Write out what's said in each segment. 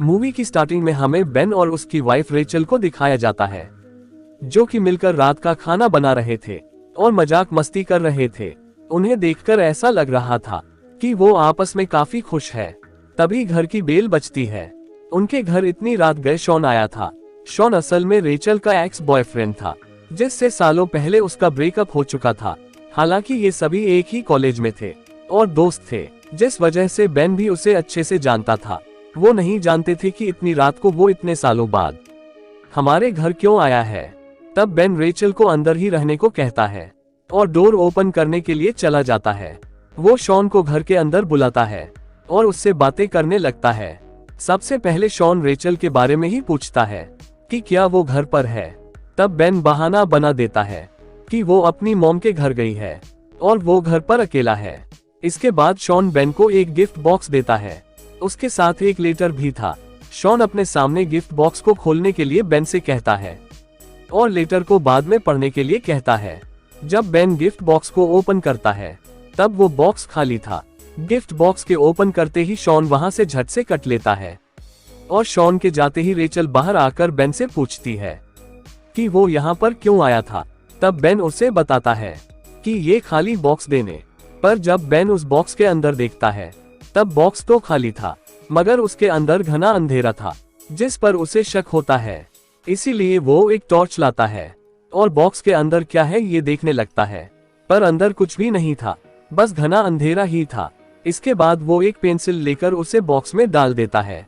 Movie की starting में हमें बेन और उसकी वाइफ रेचल को दिखाया जाता है, जो कि मिलकर रात का खाना बना रहे थे और मजाक मस्ती कर रहे थे। उन्हें देखकर ऐसा लग रहा था कि वो आपस में काफी खुश है। तभी घर की बेल बजती है। उनके घर इतनी रात गए शॉन आया था। शॉन असल में रेचल का एक्स बॉयफ्रेंड था, जिससे सालों पहले उसका ब्रेकअप हो चुका था। हालांकि ये सभी एक ही कॉलेज में थे और दोस्त थे, जिस वजह से बेन भी उसे अच्छे से जानता था। वो नहीं जानते थे कि इतनी रात को वो इतने सालों बाद हमारे घर क्यों आया है। तब बेन रेचल को अंदर ही रहने को कहता है और डोर ओपन करने के लिए चला जाता है। वो शॉन को घर के अंदर बुलाता है और उससे बातें करने लगता है। सबसे पहले शॉन रेचल के बारे में ही पूछता है कि क्या वो घर पर है। तब बेन बहाना बना देता है कि वो अपनी मॉम के घर गई है और वो घर पर अकेला है। इसके बाद शॉन बेन को एक गिफ्ट बॉक्स देता है। उसके साथ एक लेटर भी था। शॉन अपने सामने गिफ्ट बॉक्स को खोलने के लिए बेन से कहता है और लेटर को बाद में पढ़ने के लिए कहता है। जब बेन गिफ्ट बॉक्स को ओपन करता है तब वो बॉक्स खाली था। गिफ्ट बॉक्स के ओपन करते ही शॉन वहां से झट से कट लेता है और शॉन के जाते ही रेचल बाहर आकर बेन से पूछती है कि वो यहाँ पर क्यों आया था। तब बेन उसे बताता है कि ये खाली बॉक्स देने। पर जब बेन उस बॉक्स के अंदर देखता है तब बॉक्स तो खाली था, मगर उसके अंदर घना अंधेरा था, जिस पर उसे शक होता है। इसीलिए वो एक टॉर्च लाता है और बॉक्स के अंदर क्या है ये देखने लगता है। पर अंदर कुछ भी नहीं था, बस घना अंधेरा ही था। इसके बाद वो एक पेंसिल लेकर उसे बॉक्स में डाल देता है,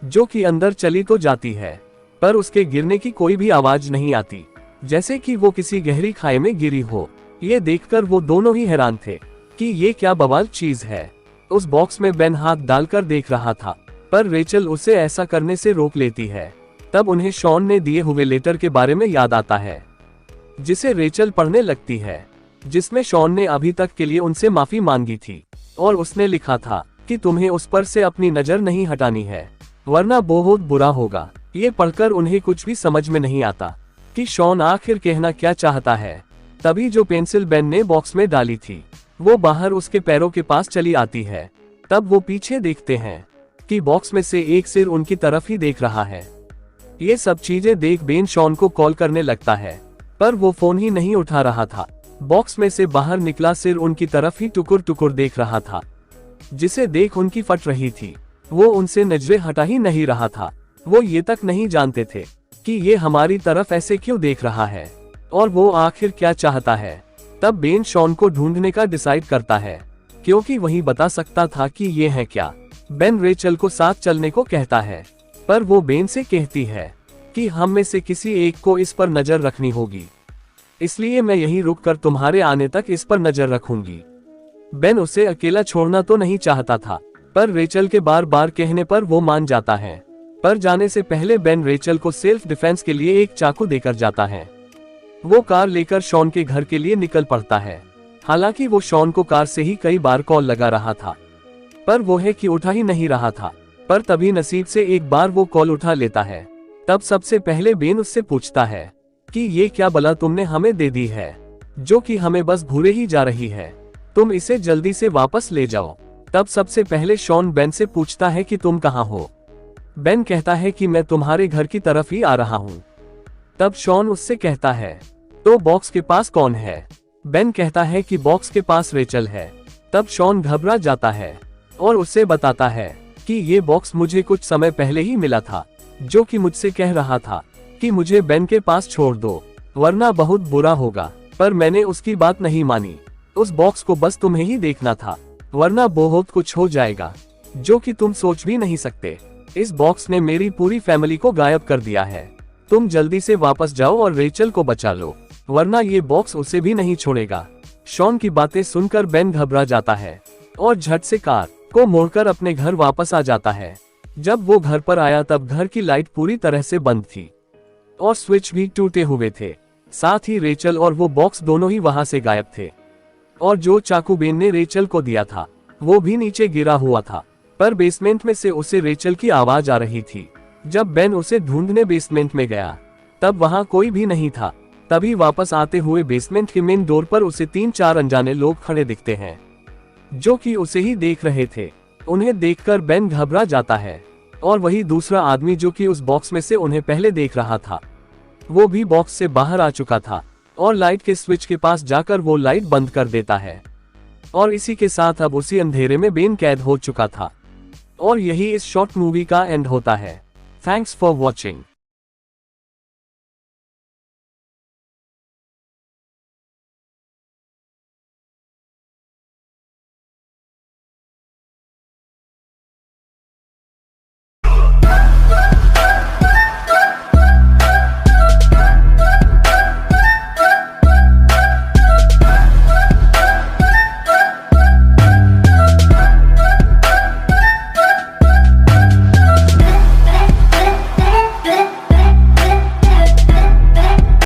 जो कि अंदर चली तो जाती है, पर उसके गिरने की कोई भी आवाज नहीं आती, जैसे कि वो किसी गहरी खाई में गिरी हो। ये देखकर वो दोनों ही हैरान थे कि ये क्या बवाल चीज है। उस बॉक्स में बेन हाथ डालकर देख रहा था, पर रेचल उसे ऐसा करने से रोक लेती है। तब उन्हें शॉन ने दिए हुए लेटर के बारे में याद आता है, जिसे रेचल पढ़ने लगती है, जिसमें शॉन ने अभी तक के लिए उनसे माफी मांगी थी और उसने लिखा था कि तुम्हें उस पर से अपनी नजर नहीं हटानी है, वरना बहुत बुरा होगा। ये पढ़कर उन्हें कुछ भी समझ में नहीं आता कि शॉन आखिर कहना क्या चाहता है। तभी जो पेंसिल बेन ने बॉक्स में डाली थी वो बाहर उसके पैरों के पास चली आती है। तब वो पीछे देखते हैं कि बॉक्स में से एक सिर उनकी तरफ ही देख रहा है। ये सब चीजें देख बेन शॉन को कॉल करने लगता है, पर वो फोन ही नहीं उठा रहा था। बॉक्स में से बाहर निकला सिर उनकी तरफ ही टुकुर टुकुर देख रहा था, जिसे देख उनकी फट रही थी। वो उनसे नजरें हटा ही नहीं रहा था। वो ये तक नहीं जानते थे कि ये हमारी तरफ ऐसे क्यों देख रहा है और वो आखिर क्या चाहता है। तब बेन शॉन को ढूंढने का डिसाइड करता है, क्योंकि वही बता सकता था कि ये है क्या। बेन रेचल को साथ चलने को कहता है, पर वो बेन से कहती है कि हम में से किसी एक को इस पर नजर रखनी होगी, इसलिए मैं यहीं रुककर तुम्हारे आने तक इस पर नजर रखूंगी। बेन उसे अकेला छोड़ना तो नहीं चाहता था, पर रेचल के बार बार कहने पर वो मान जाता है। पर जाने से पहले बेन रेचल को सेल्फ डिफेंस के लिए एक चाकू देकर जाता है। वो कार लेकर शॉन के घर के लिए निकल पड़ता है। हालांकि वो शॉन को कार से ही कई बार कॉल लगा रहा था, पर वो है कि उठा ही नहीं रहा था। पर तभी नसीब से एक बार वो कॉल उठा लेता है। तब सबसे पहले बेन उससे पूछता है कि ये क्या बला तुमने हमें दे दी है, जो कि हमें बस भूले ही जा रही है, तुम इसे जल्दी से वापस ले जाओ। तब सबसे पहले शॉन बेन से पूछता है कि तुम कहाँ हो। बेन कहता है कि मैं तुम्हारे घर की तरफ ही आ रहा हूँ। तब शॉन उससे कहता है, तो बॉक्स के पास कौन है? बेन कहता है कि बॉक्स के पास रेचल है। तब शॉन घबरा जाता है और उसे बताता है कि ये बॉक्स मुझे कुछ समय पहले ही मिला था, जो कि मुझसे कह रहा था कि मुझे बेन के पास छोड़ दो, वरना बहुत बुरा होगा। पर मैंने उसकी बात नहीं मानी। उस बॉक्स को बस तुम्हें ही देखना था, वरना बहुत कुछ हो जाएगा, जो कि तुम सोच भी नहीं सकते। इस बॉक्स ने मेरी पूरी फैमिली को गायब कर दिया है। तुम जल्दी से वापस जाओ और रेचल को बचा लो, वरना ये बॉक्स उसे भी नहीं छोड़ेगा। शॉन की बातें सुनकर बेन घबरा जाता है और झट से कार को मोड़कर अपने घर वापस आ जाता है। जब वो घर पर आया तब घर की लाइट पूरी तरह से बंद थी और स्विच भी टूटे हुए थे। साथ ही रेचल और वो बॉक्स दोनों ही वहां से गायब थे, और जो चाकू बेन ने रेचल को दिया था वो भी नीचे गिरा हुआ था। पर बेसमेंट में से उसे रेचल की आवाज आ रही थी। जब बेन उसे ढूंढने बेसमेंट में गया तब वहां कोई भी नहीं था। तभी वापस आते हुए बेसमेंट के मेन डोर पर उसे 3-4 अनजाने लोग खड़े दिखते हैं, जो कि उसे ही देख रहे थे। उन्हें देखकर बेन घबरा जाता है और वही दूसरा आदमी जो कि उस बॉक्स में से उन्हें पहले देख रहा था, वो भी बॉक्स से बाहर आ चुका था और लाइट के स्विच के पास जाकर वो लाइट बंद कर देता है। और इसी के साथ अब उसी अंधेरे में बेन कैद हो चुका था। और यही इस शॉर्ट मूवी का एंड होता है। Thanks for watching.